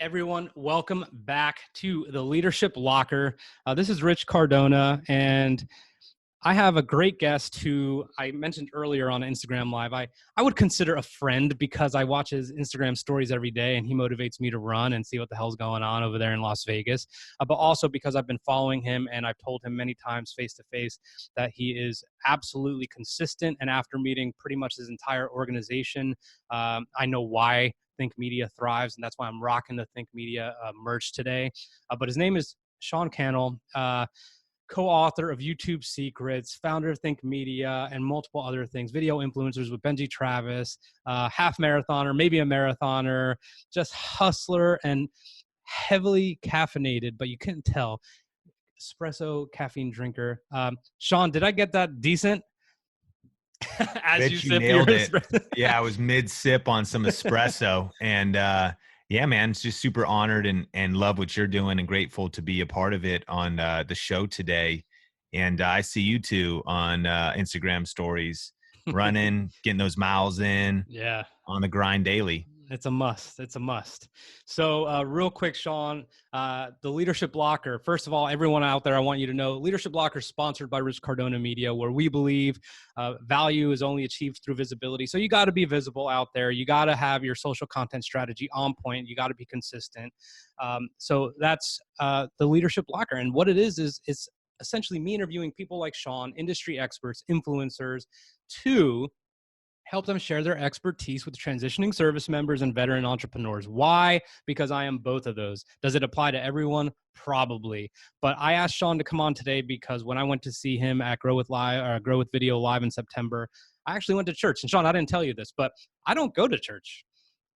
Everyone, welcome back to the Leadership Locker. This is Rich Cardona, and I have a great guest who I mentioned earlier on Instagram Live. I would consider a friend because I watch his Instagram stories every day, and he motivates me to run and see what the hell's going on over there in Las Vegas. But also because I've been following him, and I've told him many times face to face that he is absolutely consistent. And after meeting pretty much his entire organization, I know why Think Media thrives, and that's why I'm rocking the Think Media merch today. But his name is Sean Cannell. Co-author of YouTube Secrets, founder of Think Media, and multiple other things, video influencers with Benji Travis, half marathoner, maybe a marathoner, just hustler and heavily caffeinated, but you couldn't tell, espresso caffeine drinker. Sean, did I get that decent? As Bitch, you you sip your nailed it. espresso. Yeah, I was mid-sip on some espresso. And yeah, man, it's just super honored and love what you're doing and grateful to be a part of it on the show today. And I see you two on Instagram stories, running, getting those miles in, Yeah. on the grind daily. It's a must. It's a must. So real quick, Sean, the Leadership Locker. First of all, everyone out there, I want you to know Leadership Locker is sponsored by Rich Cardona Media, where we believe value is only achieved through visibility. So you got to be visible out there. You got to have your social content strategy on point. You got to be consistent. So that's the Leadership Locker. And what it is it's essentially me interviewing people like Sean, industry experts, influencers, to help them share their expertise with transitioning service members and veteran entrepreneurs. Why? Because I am both of those. Does it apply to everyone? Probably. But I asked Sean to come on today because when I went to see him at Grow with Video Live in September, I actually went to church. And Sean, I didn't tell you this, but I don't go to church.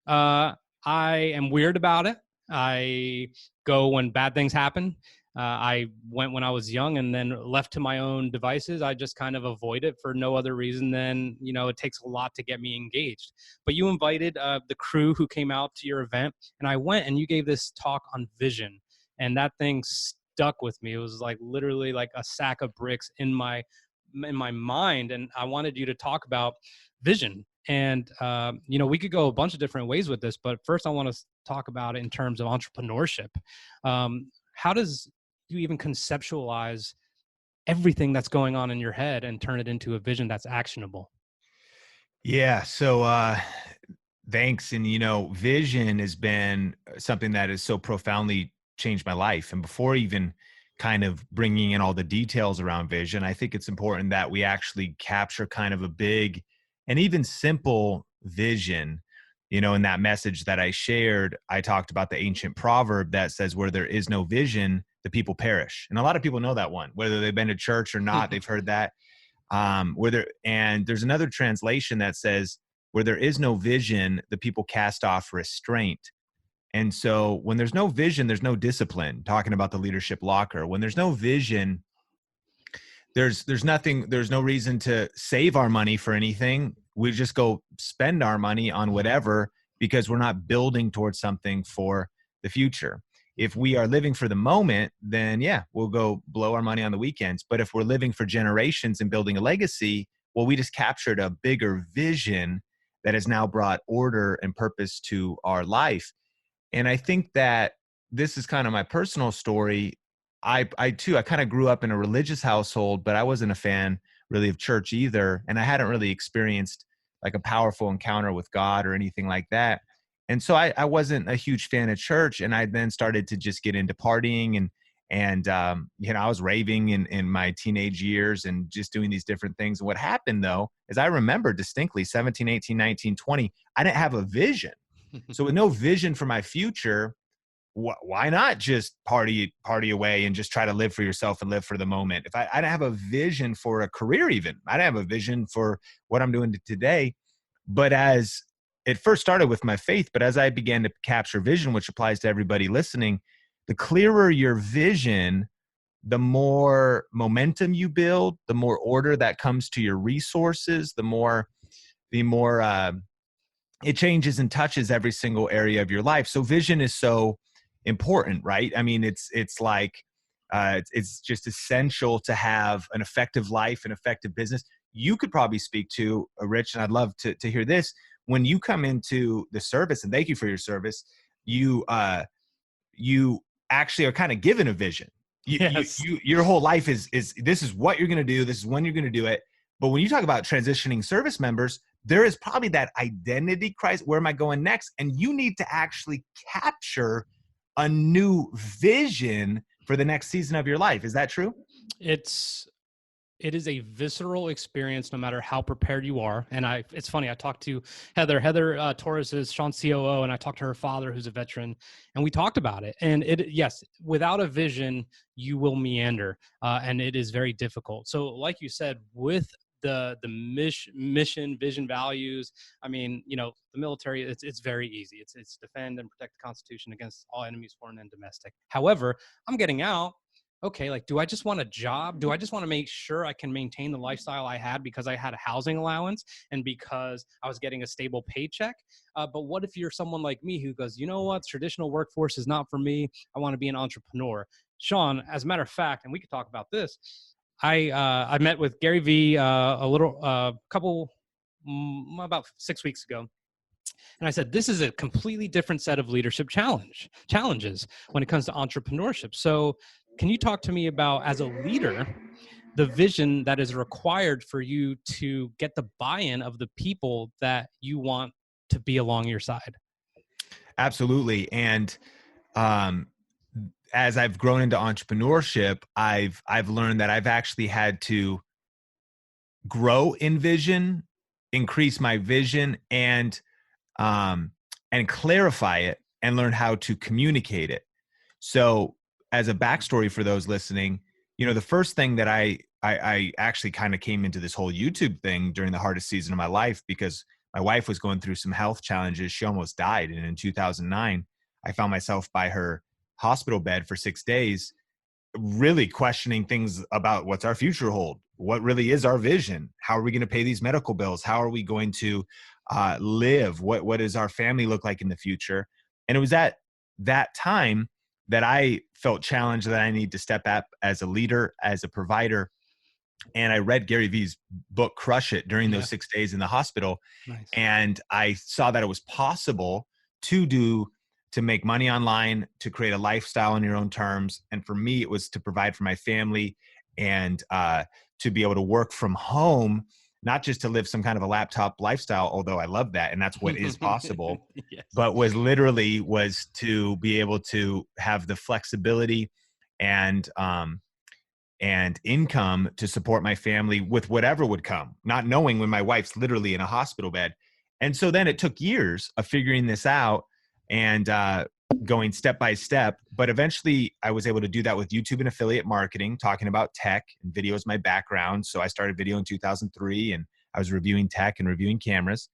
I am weird about it. I go when bad things happen. I went when I was young and then left to my own devices. I just kind of avoid it for no other reason than, it takes a lot to get me engaged. But you invited the crew who came out to your event, and I went and you gave this talk on vision. And that thing stuck with me. It was like literally like a sack of bricks in my mind. And I wanted you to talk about vision. And, we could go a bunch of different ways with this, but first I want to talk about it in terms of entrepreneurship. How does you even conceptualize everything that's going on in your head and turn it into a vision that's actionable? Yeah. So thanks. And, vision has been something that has so profoundly changed my life. And before even kind of bringing in all the details around vision, I think it's important that we actually capture kind of a big and even simple vision. In that message that I shared, I talked about the ancient proverb that says, where there is no vision, the people perish. And a lot of people know that one, whether they've been to church or not, they've heard that. And there's another translation that says, where there is no vision, the people cast off restraint. And so when there's no vision, there's no discipline. Talking about the Leadership Locker, when there's no vision, there's nothing, there's no reason to save our money for anything. We just go spend our money on whatever, because we're not building towards something for the future. If we are living for the moment, then yeah, we'll go blow our money on the weekends. But if we're living for generations and building a legacy, well, we just captured a bigger vision that has now brought order and purpose to our life. And I think that this is kind of my personal story. I kind of grew up in a religious household, but I wasn't a fan really of church either. And I hadn't really experienced like a powerful encounter with God or anything like that. And so I wasn't a huge fan of church. And I then started to just get into partying and I was raving in my teenage years and just doing these different things. And what happened though, is I remember distinctly 17, 18, 19, 20, I didn't have a vision. So with no vision for my future, why not just party away and just try to live for yourself and live for the moment? If I didn't have a vision for a career, even I didn't have a vision for what I'm doing today. But as it first started with my faith, but as I began to capture vision, which applies to everybody listening, the clearer your vision, the more momentum you build, the more order that comes to your resources, the more it changes and touches every single area of your life. So vision is so important, right? I mean, it's just essential to have an effective life, an effective business. You could probably speak to, Rich, and I'd love to hear this. When you come into the service, and thank you for your service, you you actually are kind of given a vision. Yes. Your whole life is this is what you're going to do. This is when you're going to do it. But when you talk about transitioning service members, there is probably that identity crisis. Where am I going next? And you need to actually capture a new vision for the next season of your life. Is that true? It is a visceral experience no matter how prepared you are. And it's funny, I talked to Heather Torres is Sean's COO, and I talked to her father, who's a veteran, and we talked about it. And yes, without a vision, you will meander, and it is very difficult. So like you said, with the mission, vision, values, I mean, the military, it's very easy. It's defend and protect the Constitution against all enemies, foreign and domestic. However, I'm getting out. Okay, like, do I just want a job? Do I just want to make sure I can maintain the lifestyle I had because I had a housing allowance and because I was getting a stable paycheck? But what if you're someone like me who goes, you know what, traditional workforce is not for me. I want to be an entrepreneur. Sean, as a matter of fact, and we could talk about this, I met with Gary Vee about 6 weeks ago. And I said, this is a completely different set of leadership challenges when it comes to entrepreneurship. So can you talk to me about, as a leader, the vision that is required for you to get the buy-in of the people that you want to be along your side? Absolutely. And as I've grown into entrepreneurship, I've learned that I've actually had to grow in vision, increase my vision, and clarify it and learn how to communicate it. So as a backstory for those listening, the first thing that I actually kind of came into this whole YouTube thing during the hardest season of my life, because my wife was going through some health challenges. She almost died. And in 2009, I found myself by her hospital bed for 6 days, really questioning things about what's our future hold? What really is our vision? How are we going to pay these medical bills? How are we going to live? What does our family look like in the future? And it was at that time that I felt challenged that I need to step up as a leader, as a provider. And I read Gary Vee's book, Crush It, during those 6 days in the hospital. Nice. And I saw that it was possible to make money online, to create a lifestyle on your own terms. And for me, it was to provide for my family and to be able to work from home, not just to live some kind of a laptop lifestyle, although I love that. And that's what is possible, Yes. but was to be able to have the flexibility and income to support my family with whatever would come, not knowing when my wife's literally in a hospital bed. And so then it took years of figuring this out and going step by step. But eventually I was able to do that with YouTube and affiliate marketing, talking about tech, and video is my background. So I started video in 2003 and I was reviewing tech and reviewing cameras.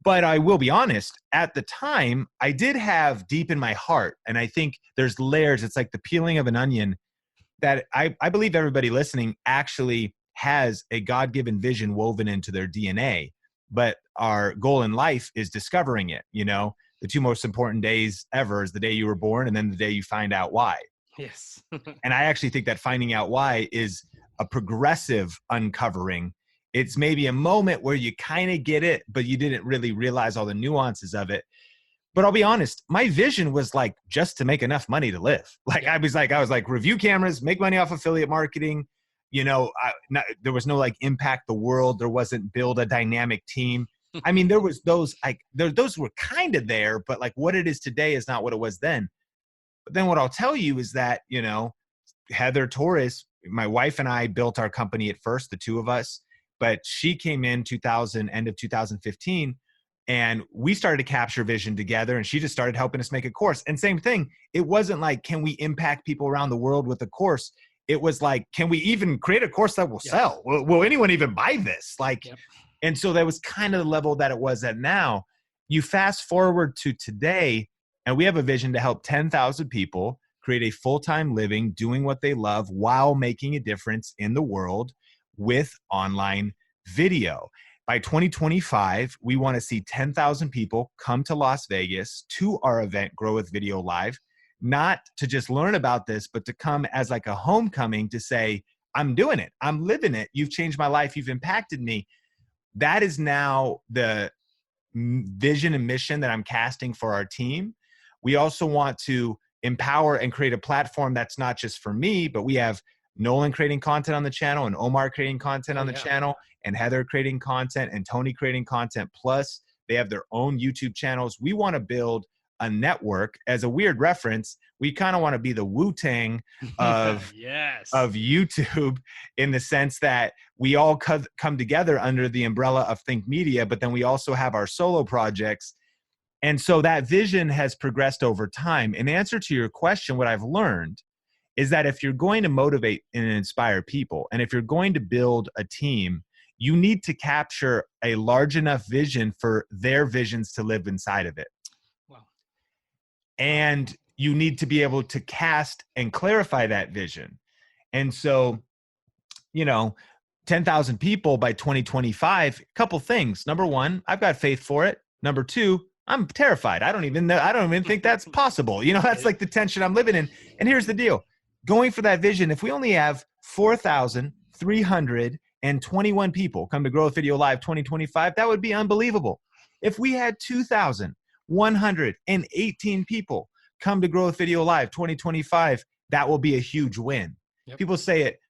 But I will be honest, at the time, I did have deep in my heart, and I think there's layers. It's like the peeling of an onion, that I believe everybody listening actually has a God-given vision woven into their DNA. But our goal in life is discovering it. The two most important days ever is the day you were born and then the day you find out why. Yes. And I actually think that finding out why is a progressive uncovering. It's maybe a moment where you kind of get it, but you didn't really realize all the nuances of it. But I'll be honest, my vision was like just to make enough money to live. I was like review cameras, make money off affiliate marketing. There was no like impact the world. There wasn't build a dynamic team. I mean, there was those those were kind of there, but like what it is today is not what it was then. But then what I'll tell you is that, Heather Torres, my wife, and I built our company at first, the two of us, but she came in end of 2015. And we started to capture vision together, and she just started helping us make a course. And same thing, it wasn't like, can we impact people around the world with a course? It was like, can we even create a course that will sell? Will anyone even buy this? And so that was kind of the level that it was at now. You fast forward to today, and we have a vision to help 10,000 people create a full-time living doing what they love while making a difference in the world with online video. By 2025, we want to see 10,000 people come to Las Vegas to our event, Grow with Video Live, not to just learn about this, but to come as like a homecoming to say, I'm doing it. I'm living it. You've changed my life. You've impacted me. That is now the vision and mission that I'm casting for our team. We also want to empower and create a platform that's not just for me, but we have Nolan creating content on the channel and Omar creating content on the channel and Heather creating content and Tony creating content. Plus they have their own YouTube channels. We want to build a network. As a weird reference, we kind of want to be the Wu-Tang of, of YouTube, in the sense that we all come together under the umbrella of Think Media, but then we also have our solo projects. And so that vision has progressed over time. In answer to your question, what I've learned is that if you're going to motivate and inspire people, and if you're going to build a team, you need to capture a large enough vision for their visions to live inside of it. Wow. And you need to be able to cast and clarify that vision. And so, 10,000 people by 2025, a couple things. Number one, I've got faith for it. Number two, I'm terrified. I don't even think that's possible. That's like the tension I'm living in. And here's the deal. Going for that vision, if we only have 4,321 people come to Grow with Video Live 2025, that would be unbelievable. If we had 2,118 people come to Grow with Video Live 2025, that will be a huge win. Yep. People say it,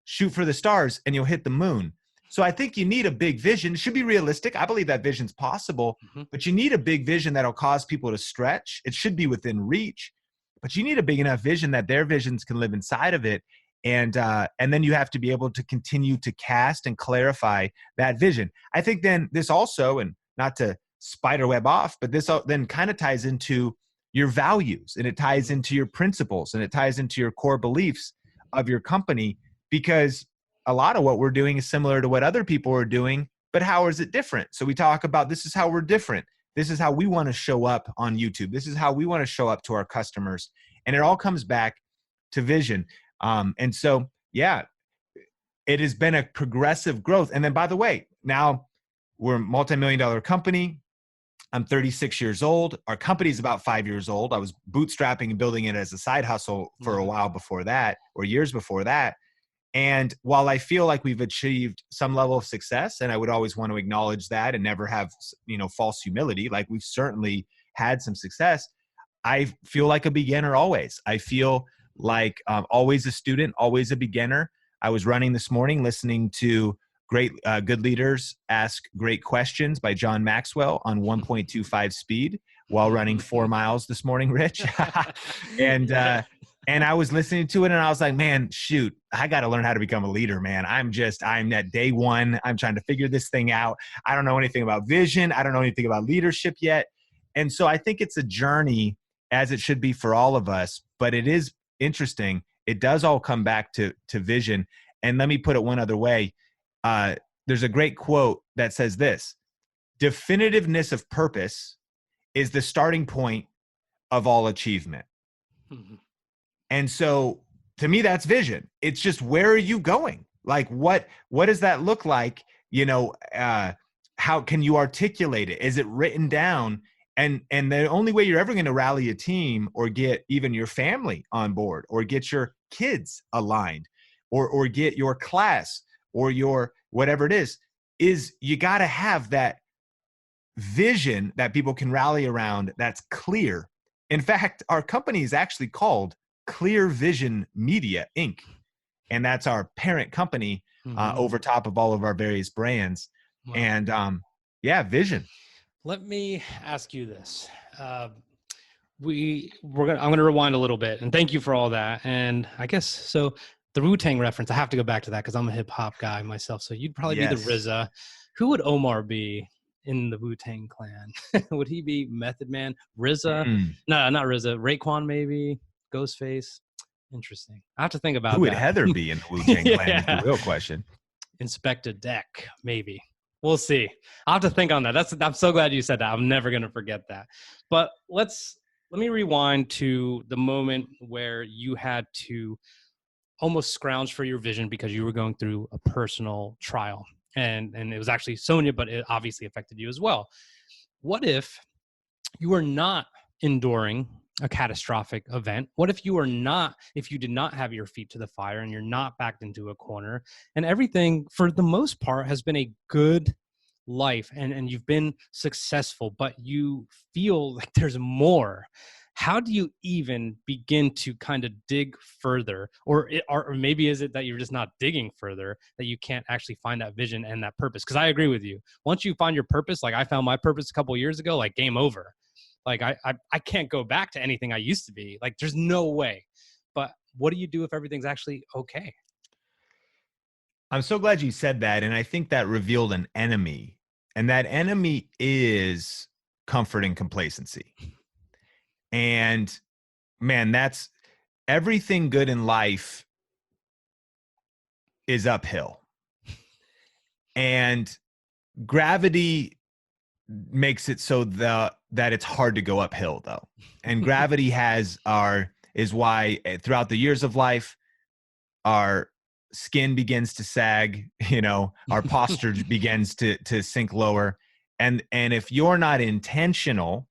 shoot for the stars and you'll hit the moon. So I think you need a big vision. It should be realistic. I believe that vision's possible, but you need a big vision that'll cause people to stretch. It should be within reach. But you need a big enough vision that their visions can live inside of it. And then you have to be able to continue to cast and clarify that vision. I think then this also, and not to spiderweb off, but this then kind of ties into your values, and it ties into your principles, and it ties into your core beliefs of your company, because a lot of what we're doing is similar to what other people are doing, but how is it different? So we talk about, this is how we're different. This is how we want to show up on YouTube. This is how we want to show up to our customers. And it all comes back to vision. And so, yeah, it has been a progressive growth. And then, by the way, now we're a multi-million-dollar company. I'm 36 years old. Our company is about 5 years old. I was bootstrapping and building it as a side hustle for a while before that, or years before that. And while I feel like we've achieved some level of success, and I would always want to acknowledge that and never have, false humility, like we've certainly had some success, I feel like a beginner always. I feel like always a student, always a beginner. I was running this morning listening to Good Leaders Ask Great Questions by John Maxwell on 1.25 speed while running 4 miles this morning, Rich. And I was listening to it and I was like, man, shoot, I got to learn how to become a leader, man. I'm at day one. I'm trying to figure this thing out. I don't know anything about vision. I don't know anything about leadership yet. And so I think it's a journey, as it should be for all of us, but it is interesting. It does all come back to vision. And let me put it one other way. There's a great quote that says this: definitiveness of purpose is the starting point of all achievement. And so to me, that's vision. It's just, where are you going? Like, what does that look like? How can you articulate it? Is it written down? And the only way you're ever going to rally a team or get even your family on board or get your kids aligned or get your class or your whatever it is you got to have that vision that people can rally around that's clear. In fact, our company is actually called Clear Vision Media, Inc. And that's our parent company over top of all of our various brands. Wow. And vision. Let me ask you this. I'm going to rewind a little bit, and thank you for all that. And I guess, so the Wu-Tang reference, I have to go back to that because I'm a hip hop guy myself. So you'd probably be the RZA. Who would Omar be in the Wu-Tang clan? Would he be Method Man? RZA? No, not RZA. Raekwon maybe? Ghostface? Interesting. I have to think about that. Who would Heather be in the Wu-Tang clan is the real question. Inspector Deck, maybe. We'll see. I'll have to think on that. I'm so glad you said that. I'm never going to forget that. But let me rewind to the moment where you had to almost scrounge for your vision because you were going through a personal trial. And it was actually Sonia, but it obviously affected you as well. What if you were not enduring a catastrophic event? What if you did not have your feet to the fire and you're not backed into a corner and everything for the most part has been a good life and you've been successful, but you feel like there's more? how do you even begin to kind of dig further? Or maybe is it that you're just not digging further, that you can't actually find that vision and that purpose? Because I agree with you. Once you find your purpose, like I found my purpose a couple of years ago, like game over. Like I can't go back to anything I used to be. Like there's no way. But what do you do if everything's actually okay? I'm so glad you said that. And I think that revealed an enemy. And that enemy is comfort and complacency. And man, that's everything good in life is uphill. And gravity makes it so that it's hard to go uphill though. And gravity is why throughout the years of life, our skin begins to sag, our posture begins to sink lower. And if you're not intentional,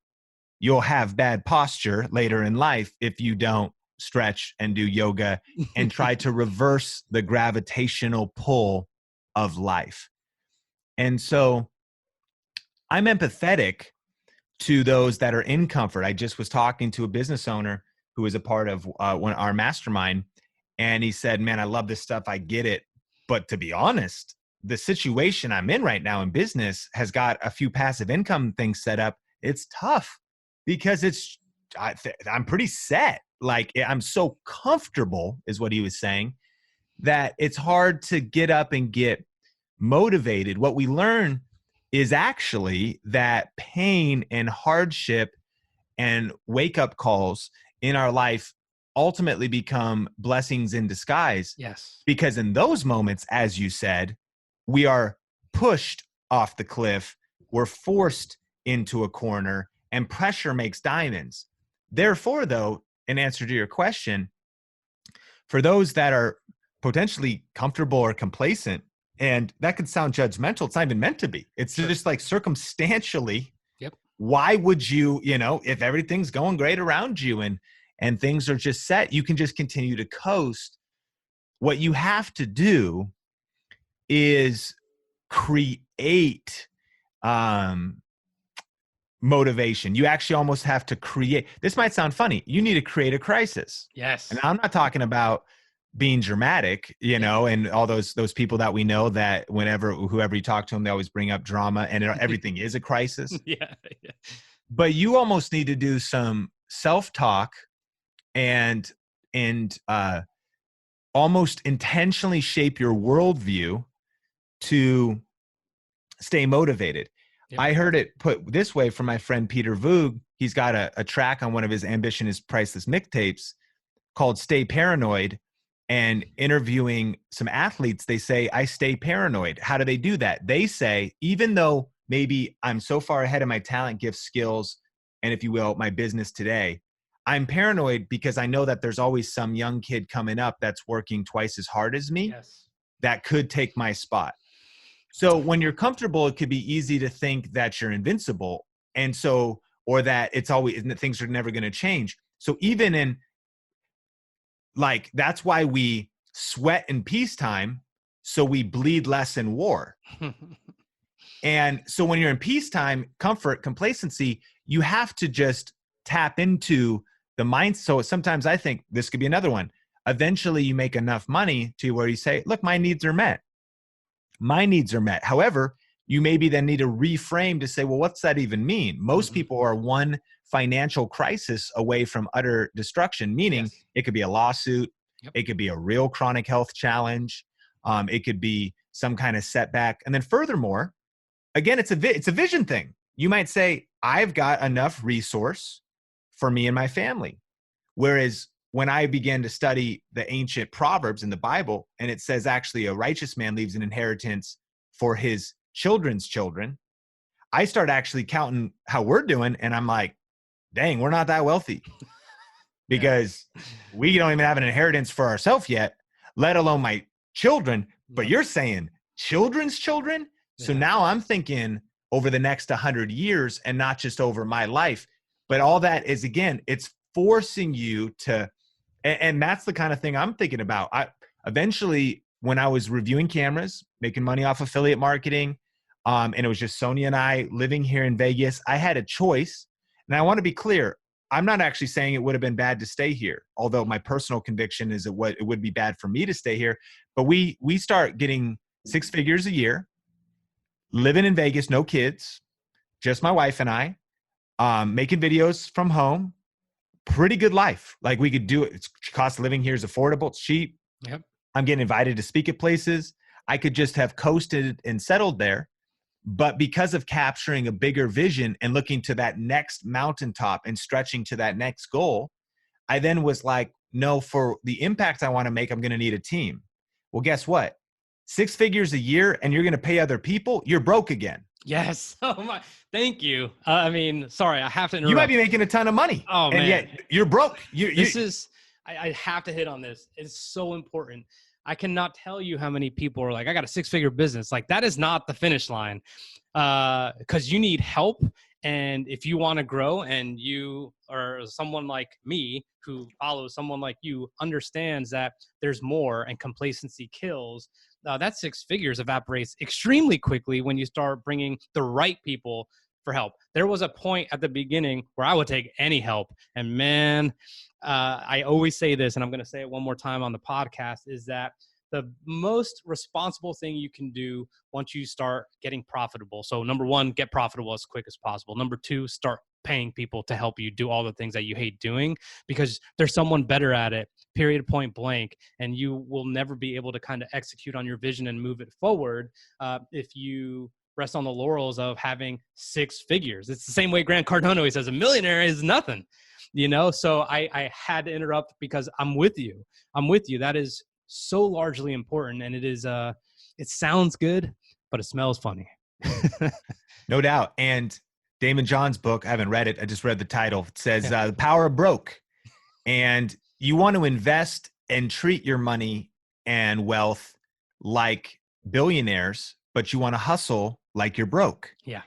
you'll have bad posture later in life if you don't stretch and do yoga and try to reverse the gravitational pull of life. And so I'm empathetic to those that are in comfort. I just was talking to a business owner who was a part of our mastermind, and he said, man, I love this stuff. I get it. But to be honest, the situation I'm in right now in business has got a few passive income things set up. It's tough because I'm pretty set. Like I'm so comfortable is what he was saying, that it's hard to get up and get motivated. What we learn is actually that pain and hardship and wake-up calls in our life ultimately become blessings in disguise. Yes. Because in those moments, as you said, we are pushed off the cliff, we're forced into a corner, and pressure makes diamonds. Therefore, though, in answer to your question, for those that are potentially comfortable or complacent, and that could sound judgmental, it's not even meant to be. It's just like circumstantially, why would you, if everything's going great around you and things are just set, you can just continue to coast. What you have to do is create motivation. You actually almost have to create. This might sound funny. You need to create a crisis. Yes. And I'm not talking about being dramatic, and all those people that we know that whoever you talk to them, they always bring up drama and everything is a crisis. Yeah. But you almost need to do some self-talk and almost intentionally shape your worldview to stay motivated. Yep. I heard it put this way from my friend Peter Voog. He's got a track on one of his Ambition is Priceless mixtapes called Stay Paranoid. And interviewing some athletes, they say, I stay paranoid. How do they do that? They say, even though maybe I'm so far ahead of my talent, gifts, skills, and if you will, my business today, I'm paranoid because I know that there's always some young kid coming up that's working twice as hard as me that could take my spot. So when you're comfortable, it could be easy to think that you're invincible. And so, or that things are never going to change. So even in, like, that's why we sweat in peacetime, so we bleed less in war. And so when you're in peacetime, comfort, complacency, you have to just tap into the mind. So sometimes I think this could be another one. Eventually you make enough money to where you say, look, my needs are met. My needs are met. However, you maybe then need to reframe to say, well, what's that even mean? Most people are one financial crisis away from utter destruction, meaning it could be a lawsuit. It could be a real chronic health challenge. It could be some kind of setback. And then furthermore, again, it's a vision thing. You might say, I've got enough resource for me and my family. Whereas when I began to study the ancient Proverbs in the Bible, and it says actually a righteous man leaves an inheritance for his children's children, I start actually counting how we're doing. And I'm like, dang, we're not that wealthy because we don't even have an inheritance for ourselves yet, let alone my children. But you're saying children's children? So now I'm thinking over the next 100 years and not just over my life. But all that is, again, it's forcing you to, and that's the kind of thing I'm thinking about. Eventually, when I was reviewing cameras, making money off affiliate marketing, and it was just Sonia and I living here in Vegas, I had a choice. And I want to be clear, I'm not actually saying it would have been bad to stay here, although my personal conviction is it would be bad for me to stay here. But we start getting 6 figures a year, living in Vegas, no kids, just my wife and I, making videos from home. Pretty good life. Like we could do it. It's cost of living here is affordable. It's cheap. Yep. I'm getting invited to speak at places. I could just have coasted and settled there. But because of capturing a bigger vision and looking to that next mountaintop and stretching to that next goal, I then was like, no, for the impact I want to make, I'm going to need a team. Well, guess what? 6 figures a year and you're going to pay other people, you're broke again. Yes. Oh my, thank you. I mean, sorry, I have to interrupt. You might be making a ton of money. Oh, and man. yet you're broke. I have to hit on this. It's so important. I cannot tell you how many people are like, I got a 6-figure business. Like that is not the finish line, because you need help. And if you want to grow and you are someone like me who follows someone like you, understands that there's more and complacency kills, that 6 figures evaporates extremely quickly when you start bringing the right people for help. There was a point at the beginning where I would take any help. And man, I always say this, and I'm going to say it one more time on the podcast, is that the most responsible thing you can do once you start getting profitable. So number 1, get profitable as quick as possible. Number 2, start paying people to help you do all the things that you hate doing, because there's someone better at it, period, point blank. And you will never be able to kind of execute on your vision and move it forward if you rest on the laurels of having 6 figures. It's the same way Grant Cardona, he says, a millionaire is nothing, So I had to interrupt because I'm with you. That is so largely important. And it is, it sounds good, but it smells funny. No doubt. And Damon John's book, I haven't read it. I just read the title. It says, The Power of Broke. And you want to invest and treat your money and wealth like billionaires, but you want to hustle like you're broke. Yeah.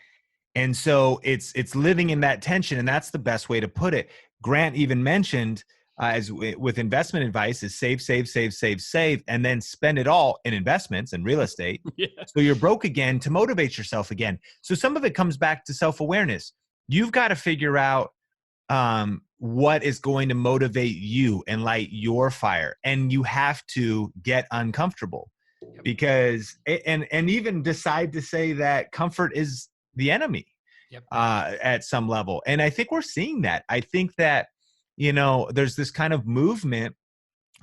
And so it's living in that tension. And that's the best way to put it. Grant even mentioned, as with investment advice, is save, and then spend it all in investments and real estate. Yeah. So you're broke again to motivate yourself again. So some of it comes back to self-awareness. You've got to figure out what is going to motivate you and light your fire. And you have to get uncomfortable. Yep. Because, and even decide to say that comfort is the enemy. Yep. At some level. And I think we're seeing that. I think that, there's this kind of movement.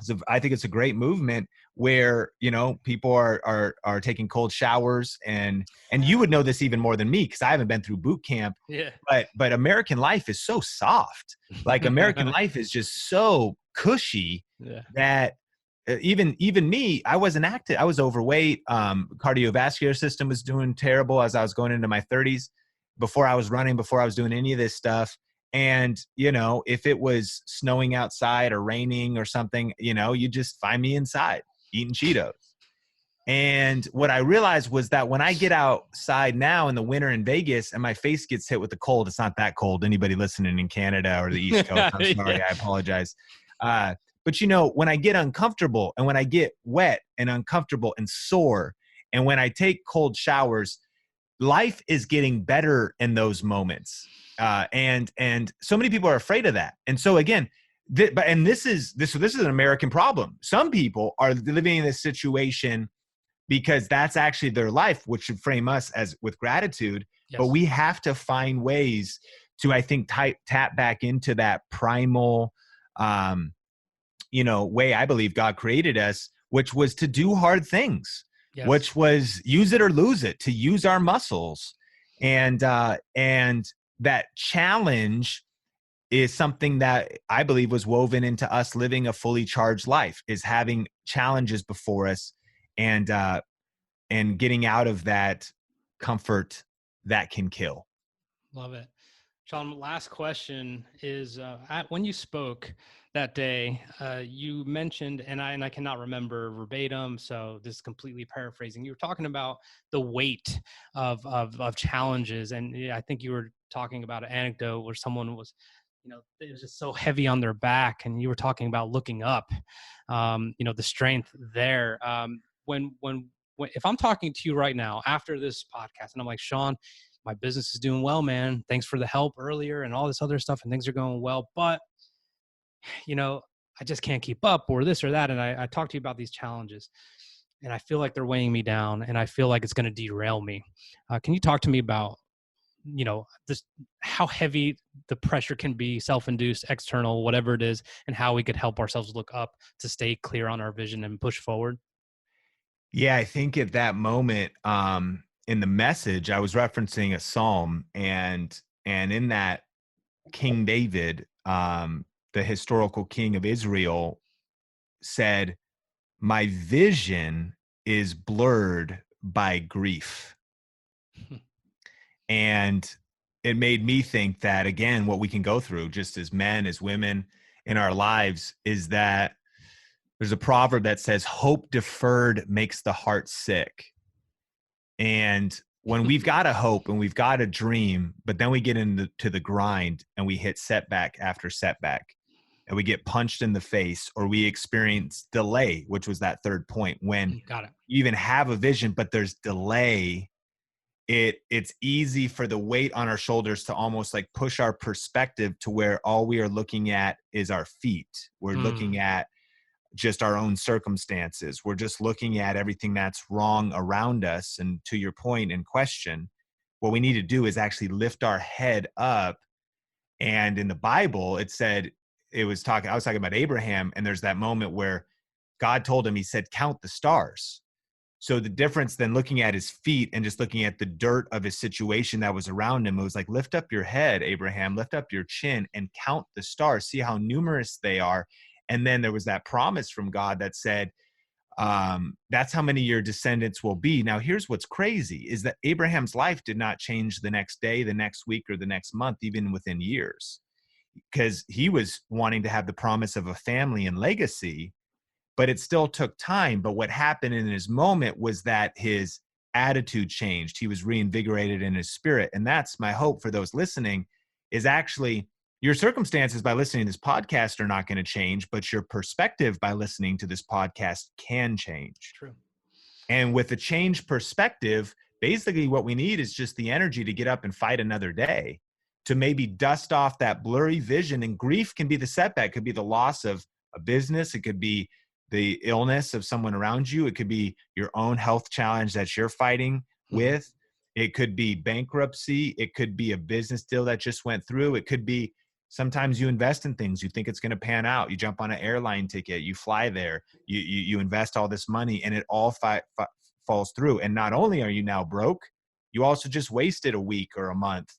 So I think it's a great movement where, people are taking cold showers, and you would know this even more than me, because I haven't been through boot camp. Yeah. But American life is so soft. Like American life is just so cushy. Yeah. That even me, I wasn't active. I was overweight. Cardiovascular system was doing terrible as I was going into my 30s, before I was running, before I was doing any of this stuff. And, if it was snowing outside or raining or something, you just find me inside eating Cheetos. And what I realized was that when I get outside now in the winter in Vegas and my face gets hit with the cold, it's not that cold. Anybody listening in Canada or the East Coast, I'm sorry, I apologize. But, when I get uncomfortable and when I get wet and uncomfortable and sore, and when I take cold showers, life is getting better in those moments. And so many people are afraid of that. And so again, this is an American problem. Some people are living in this situation because that's actually their life, which should frame us as with gratitude. Yes. But we have to find ways to, I think, tap back into that primal, way I believe God created us, which was to do hard things. Yes. Which was use it or lose it, to use our muscles. And that challenge is something that I believe was woven into us living a fully charged life, is having challenges before us and getting out of that comfort that can kill. Love it. Sean, last question is, when you spoke that day, you mentioned, and I cannot remember verbatim, so this is completely paraphrasing. You were talking about the weight of challenges, and I think you were talking about an anecdote where someone was, it was just so heavy on their back, and you were talking about looking up, the strength there. When if I'm talking to you right now after this podcast, and I'm like, Sean, my business is doing well, man. Thanks for the help earlier and all this other stuff, and things are going well. But, I just can't keep up, or this or that. And I talk to you about these challenges, and I feel like they're weighing me down, and I feel like it's going to derail me. Can you talk to me about, this, how heavy the pressure can be, self-induced, external, whatever it is, and how we could help ourselves look up to stay clear on our vision and push forward? Yeah, I think at that moment, in the message, I was referencing a psalm, and in that, King David, the historical king of Israel, said, "My vision is blurred by grief." And it made me think that, again, what we can go through just as men, as women in our lives, is that there's a proverb that says, "Hope deferred makes the heart sick." And when we've got a hope and we've got a dream, but then we get into the grind and we hit setback after setback, and we get punched in the face, or we experience delay, which was that third point, when Got it. you even have a vision, but there's delay, it's easy for the weight on our shoulders to almost like push our perspective to where all we are looking at is our feet. We're looking at just our own circumstances. We're just looking at everything that's wrong around us. And to your point and question, what we need to do is actually lift our head up. And in the Bible, it said, I was talking about Abraham, and there's that moment where God told him, he said, "Count the stars." So the difference than looking at his feet and just looking at the dirt of his situation that was around him, it was like, lift up your head, Abraham, lift up your chin and count the stars, see how numerous they are. And then there was that promise from God that said, that's how many your descendants will be. Now, here's what's crazy is that Abraham's life did not change the next day, the next week, or the next month, even within years, because he was wanting to have the promise of a family and legacy, but it still took time. But what happened in his moment was that his attitude changed. He was reinvigorated in his spirit. And that's my hope for those listening, is actually your circumstances by listening to this podcast are not going to change, but your perspective by listening to this podcast can change. True. And with a changed perspective, basically what we need is just the energy to get up and fight another day, to maybe dust off that blurry vision. And grief can be the setback, it could be the loss of a business, it could be the illness of someone around you, it could be your own health challenge that you're fighting with, it could be bankruptcy, it could be a business deal that just went through, it could be sometimes you invest in things, you think it's going to pan out, you jump on an airline ticket, you fly there, you invest all this money, and it all falls through. And not only are you now broke, you also just wasted a week or a month.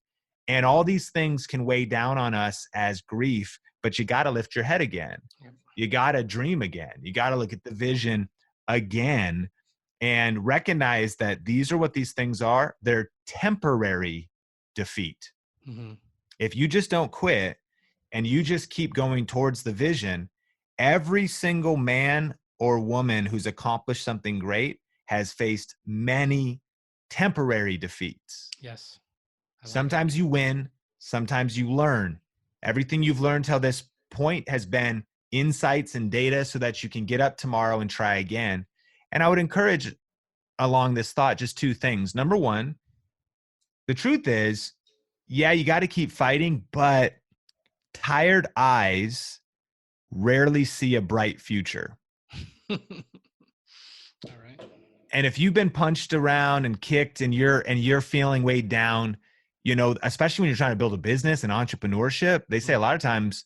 And all these things can weigh down on us as grief, but you got to lift your head again. Yep. You got to dream again. You got to look at the vision again and recognize that these are what these things are. They're temporary defeat. If you just don't quit and you just keep going towards the vision, every single man or woman who's accomplished something great has faced many temporary defeats. Yes. Sometimes you win, sometimes you learn. Everything you've learned till this point has been insights and data so that you can get up tomorrow and try again. And I would encourage along this thought just two things. Number one, the truth is, yeah, you got to keep fighting, but tired eyes rarely see a bright future. All right. And if you've been punched around and kicked and you're feeling weighed down, especially when you're trying to build a business and entrepreneurship, they say a lot of times,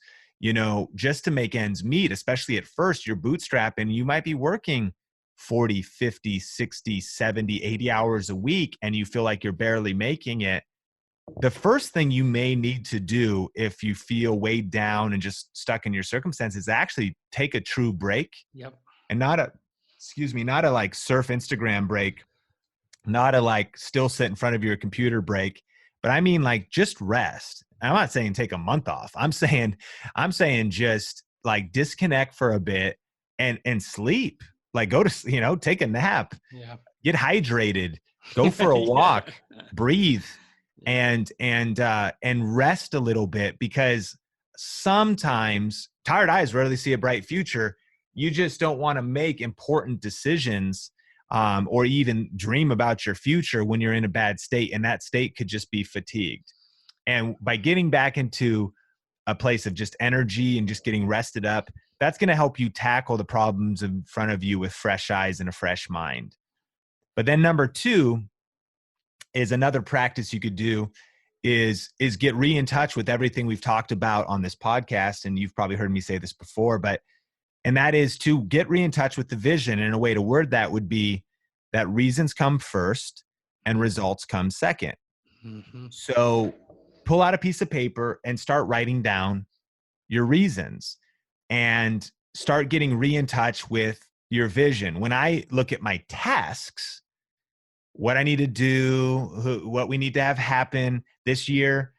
just to make ends meet, especially at first, you're bootstrapping, you might be working 40, 50, 60, 70, 80 hours a week, and you feel like you're barely making it. The first thing you may need to do if you feel weighed down and just stuck in your circumstances is actually take a true break. Yep. And not a like surf Instagram break, not a like still sit in front of your computer break, but I mean like just rest. I'm not saying take a month off. I'm saying just like disconnect for a bit and sleep. Like go to, take a nap, get hydrated, go for a walk, breathe, and rest a little bit, because sometimes tired eyes rarely see a bright future. You just don't want to make important decisions or even dream about your future when you're in a bad state. And that state could just be fatigued. And by getting back into a place of just energy and just getting rested up, that's going to help you tackle the problems in front of you with fresh eyes and a fresh mind. But then number 2 is another practice you could do is get in touch with everything we've talked about on this podcast. And you've probably heard me say this before, and that is to get in touch with the vision. And a way to word that would be that reasons come first and results come second. Mm-hmm. So pull out a piece of paper and start writing down your reasons and start getting in touch with your vision. When I look at my tasks, what I need to do, what we need to have happen this year,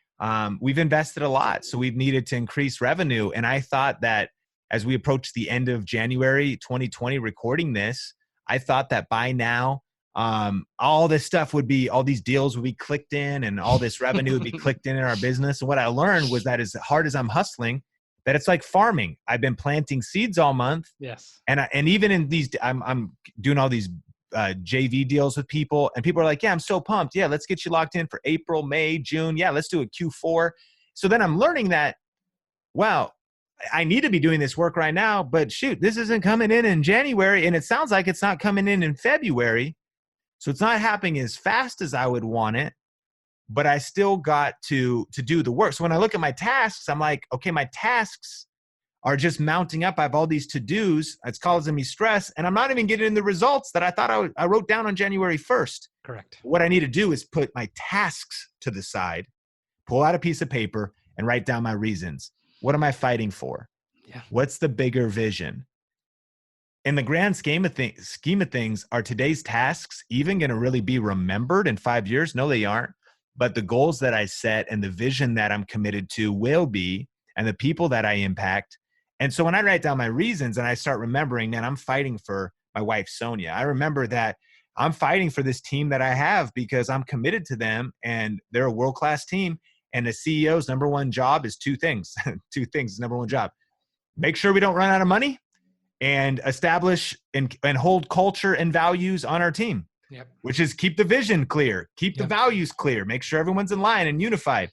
we've invested a lot. So we've needed to increase revenue. And I thought that as we approach the end of January 2020 recording this, I thought that by now, all this stuff would be, all these deals would be clicked in and all this revenue would be clicked in our business. And what I learned was that as hard as I'm hustling, that it's like farming. I've been planting seeds all month. Yes. And even in these, I'm doing all these JV deals with people, and people are like, yeah, I'm so pumped. Yeah, let's get you locked in for April, May, June. Yeah, let's do a Q4. So then I'm learning that, wow, I need to be doing this work right now, but shoot, this isn't coming in January, and it sounds like it's not coming in February. So it's not happening as fast as I would want it, but I still got to do the work. So when I look at my tasks, I'm like, okay, my tasks are just mounting up. I have all these to-dos. It's causing me stress, and I'm not even getting the results that I thought I wrote down on January 1st. Correct. What I need to do is put my tasks to the side, pull out a piece of paper, and write down my reasons. What am I fighting for? Yeah. What's the bigger vision? In the grand scheme of things, are today's tasks even going to really be remembered in 5 years? No, they aren't. But the goals that I set and the vision that I'm committed to will be, and the people that I impact. And so when I write down my reasons and I start remembering, man, I'm fighting for my wife, Sonia. I remember that I'm fighting for this team that I have because I'm committed to them, and they're a world-class team. And the CEO's number one job is two things. Two things is number one job. Make sure we don't run out of money, and establish and hold culture and values on our team. Yep. Which is keep the vision clear, keep the values clear, make sure everyone's in line and unified.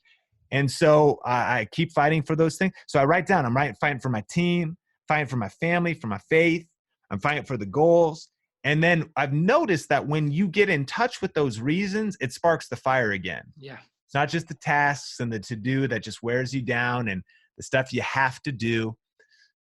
And so I keep fighting for those things. So I write down, I'm fighting for my team, fighting for my family, for my faith. I'm fighting for the goals. And then I've noticed that when you get in touch with those reasons, it sparks the fire again. Yeah. It's not just the tasks and the to-do that just wears you down and the stuff you have to do.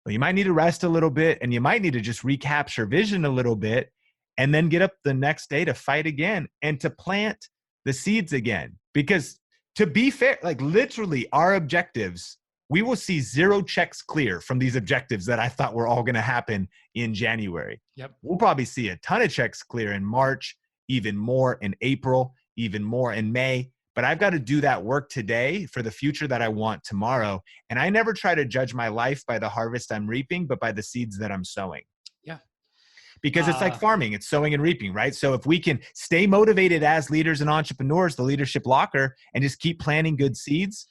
But you might need to rest a little bit, and you might need to just recapture vision a little bit, and then get up the next day to fight again and to plant the seeds again. Because to be fair, like literally our objectives, we will see 0 checks clear from these objectives that I thought were all going to happen in January. Yep. We'll probably see a ton of checks clear in March, even more in April, even more in May. But I've got to do that work today for the future that I want tomorrow. And I never try to judge my life by the harvest I'm reaping, but by the seeds that I'm sowing. Yeah. Because it's like farming, it's sowing and reaping, right? So if we can stay motivated as leaders and entrepreneurs, the Leadership Locker, and just keep planting good seeds,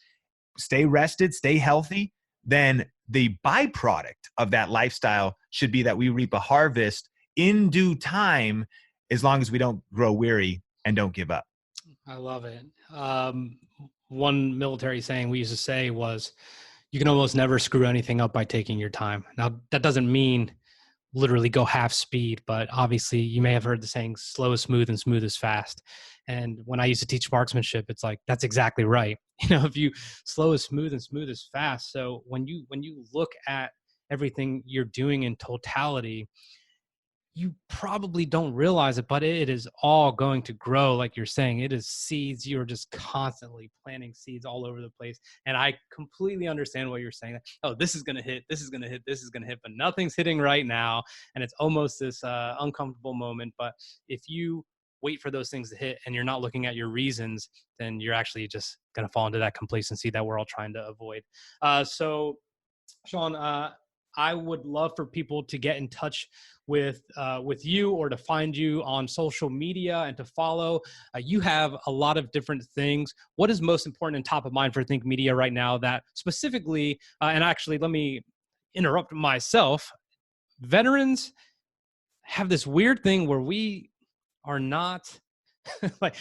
stay rested, stay healthy, then the byproduct of that lifestyle should be that we reap a harvest in due time, as long as we don't grow weary and don't give up. I love it. One military saying we used to say was, you can almost never screw anything up by taking your time. Now, that doesn't mean literally go half speed, but obviously you may have heard the saying, slow is smooth and smooth is fast. And when I used to teach marksmanship, it's like, that's exactly right. If you slow is smooth and smooth is fast. So when you look at everything you're doing in totality, you probably don't realize it, but it is all going to grow. Like you're saying, it is seeds. You're just constantly planting seeds all over the place. And I completely understand what you're saying. Oh, this is going to hit, this is going to hit, this is going to hit, but nothing's hitting right now. And it's almost this uncomfortable moment. But if you wait for those things to hit and you're not looking at your reasons, then you're actually just going to fall into that complacency that we're all trying to avoid. So Sean, I would love for people to get in touch with you, or to find you on social media and to follow. You have a lot of different things. What is most important and top of mind for Think Media right now that specifically, and actually let me interrupt myself, veterans have this weird thing where we are not like,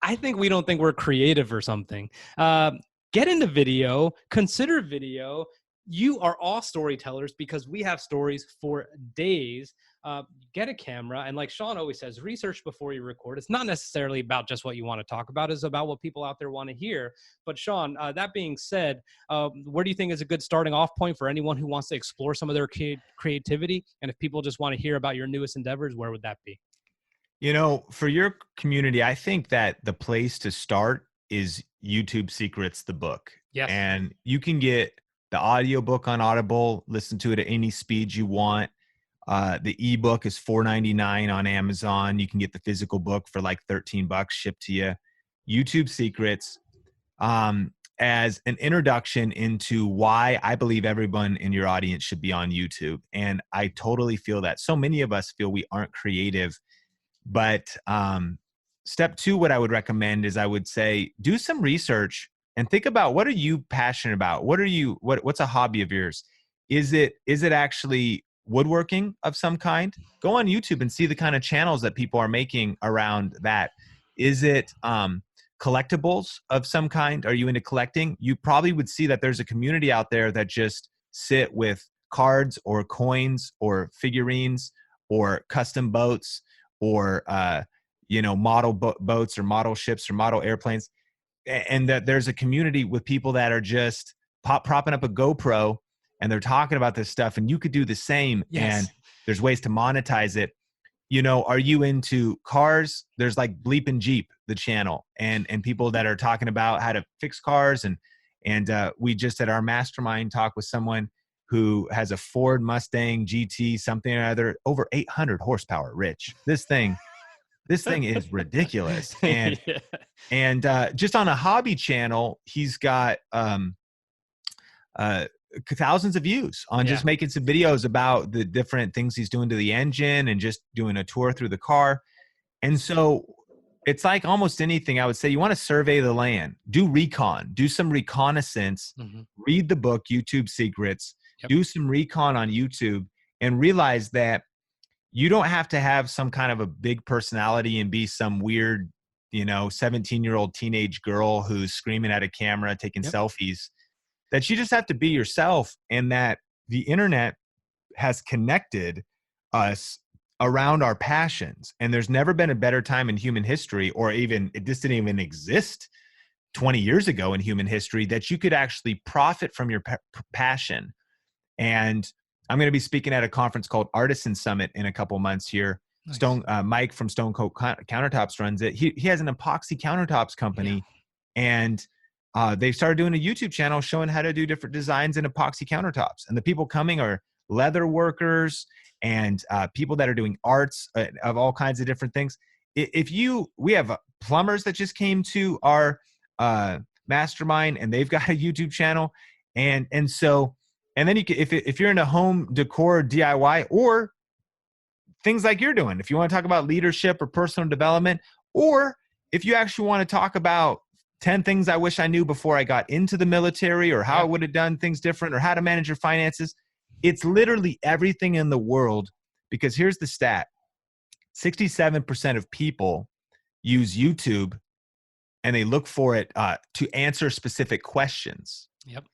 I think we don't think we're creative or something. Get into video, consider video. You are all storytellers because we have stories for days. Get a camera. And like Sean always says, research before you record. It's not necessarily about just what you want to talk about. It's about what people out there want to hear. But Sean, that being said, where do you think is a good starting off point for anyone who wants to explore some of their creativity? And if people just want to hear about your newest endeavors, where would that be? You know, for your community, I think that the place to start is YouTube Secrets, the book. Yes. And you can get the audiobook on Audible, listen to it at any speed you want. The ebook is $4.99 on Amazon. You can get the physical book for like $13 shipped to you. YouTube Secrets, as an introduction into why I believe everyone in your audience should be on YouTube. And I totally feel that. So many of us feel we aren't creative. But step two, what I would recommend is I would say, do some research and think about, what are you passionate about? What's a hobby of yours? Is it actually woodworking of some kind? Go on YouTube and see the kind of channels that people are making around that. Is it collectibles of some kind? Are you into collecting? You probably would see that there's a community out there that just sit with cards or coins or figurines or custom boats, or model boats or model ships or model airplanes, and that there's a community with people that are just propping up a GoPro and they're talking about this stuff, and you could do the same. Yes. And there's ways to monetize it. Are you into cars? There's like Bleep and Jeep, the channel, and people that are talking about how to fix cars. And we just at our mastermind talk with someone who has a Ford Mustang GT something or other, over 800 horsepower, Rich. This thing is ridiculous. And Yeah. and just on a hobby channel, he's got thousands of views on just making some videos about the different things he's doing to the engine and just doing a tour through the car. And so it's like almost anything. I would say you want to survey the land, do recon, do some reconnaissance, read the book, YouTube Secrets, do some recon on YouTube, and realize that you don't have to have some kind of a big personality and be some weird, 17-year-old teenage girl who's screaming at a camera, taking selfies. That you just have to be yourself, and that the internet has connected us around our passions. And there's never been a better time in human history, or even it just didn't even exist 20 years ago in human history, that you could actually profit from your passion. And I'm going to be speaking at a conference called Artisan Summit in a couple months here. Nice. Mike from Stone Coat Countertops runs it. He has an epoxy countertops company, and they started doing a YouTube channel showing how to do different designs in epoxy countertops. And the people coming are leather workers and people that are doing arts of all kinds of different things. We have plumbers that just came to our mastermind, and they've got a YouTube channel, and then you can, if you're into home decor, DIY, or things like you're doing, if you want to talk about leadership or personal development, or if you actually want to talk about 10 things I wish I knew before I got into the military, or how I would have done things different, or how to manage your finances, it's literally everything in the world. Because here's the stat: 67% of people use YouTube, and they look for it to answer specific questions. Yep.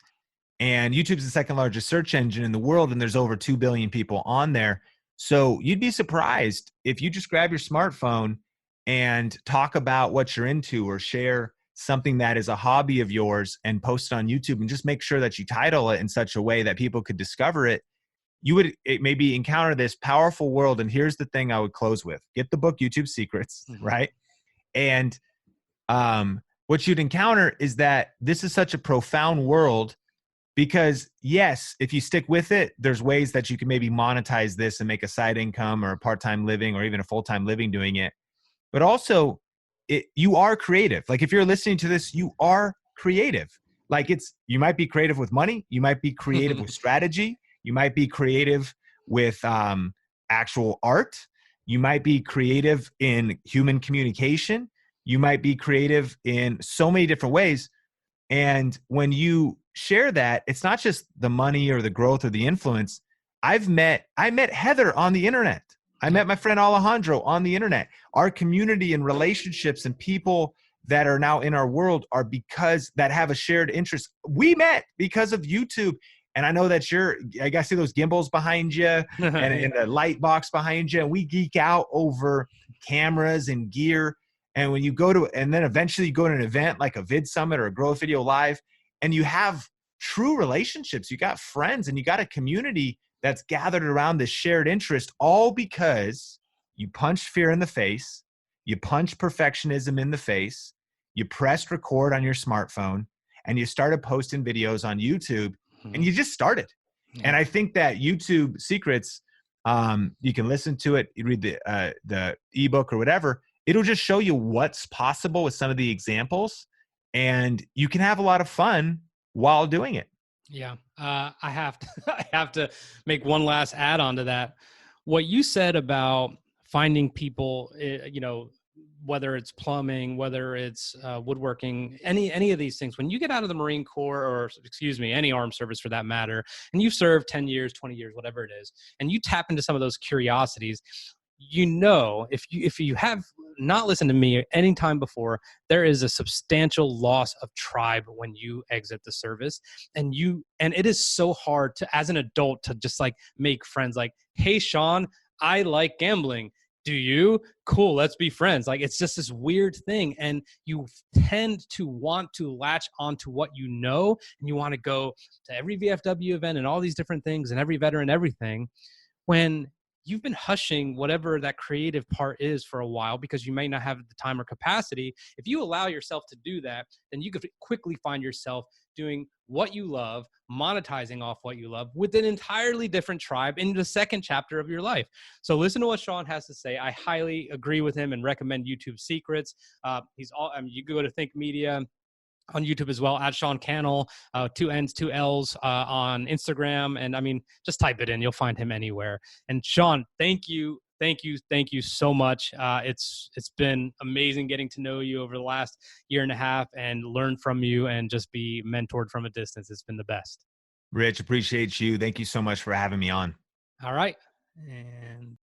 And YouTube's the second largest search engine in the world, and there's over 2 billion people on there. So you'd be surprised if you just grab your smartphone and talk about what you're into, or share something that is a hobby of yours and post it on YouTube, and just make sure that you title it in such a way that people could discover it. You would maybe encounter this powerful world. And here's the thing I would close with: get the book YouTube Secrets, right? And what you'd encounter is that this is such a profound world. Because yes, if you stick with it, there's ways that you can maybe monetize this and make a side income, or a part-time living, or even a full-time living doing it. But also, you are creative. Like, if you're listening to this, you are creative. Like, you might be creative with money. You might be creative with strategy. You might be creative with actual art. You might be creative in human communication. You might be creative in so many different ways. And when you share that, it's not just the money or the growth or the influence. I met Heather on the internet. I Yep. met my friend Alejandro on the internet. Our community and relationships and people that are now in our world are because that have a shared interest. We met because of YouTube. And I know that I got to see those gimbals behind you Yeah. and the light box behind you. And we geek out over cameras and gear. And when you go to, and then eventually you go to an event like a Vid Summit or a Growth Video Live, and you have true relationships, you got friends and you got a community that's gathered around this shared interest, all because you punched fear in the face, you punched perfectionism in the face, you pressed record on your smartphone, and you started posting videos on YouTube, and Mhm. you just started. And Yeah. I think that YouTube Secrets, you can listen to it, you read the ebook or whatever. It'll just show you what's possible with some of the examples, and you can have a lot of fun while doing it. Yeah. I have to, I have to make one last add on to that. What you said about finding people, whether it's plumbing, whether it's woodworking, any of these things, when you get out of the Marine Corps, or excuse me, any armed service for that matter, and you serve 10 years, 20 years, whatever it is, and you tap into some of those curiosities, if you have not listened to me any time before, there is a substantial loss of tribe when you exit the service. And it is so hard to, as an adult, to just like make friends. Like, hey Sean, I like gambling, do you? Cool, let's be friends. Like, it's just this weird thing, and you tend to want to latch onto what you know, and you want to go to every VFW event and all these different things and every veteran everything, when you've been hushing whatever that creative part is for a while because you may not have the time or capacity. If you allow yourself to do that, then you could quickly find yourself doing what you love, monetizing off what you love with an entirely different tribe in the second chapter of your life. So listen to what Sean has to say. I highly agree with him and recommend YouTube Secrets. You can go to Think Media on YouTube as well, at Sean Cannell, 2 N's, 2 L's, on Instagram. And I mean, just type it in, you'll find him anywhere. And Sean, thank you. Thank you so much. It's been amazing getting to know you over the last year and a half and learn from you and just be mentored from a distance. It's been the best. Rich, appreciate you. Thank you so much for having me on. All right. And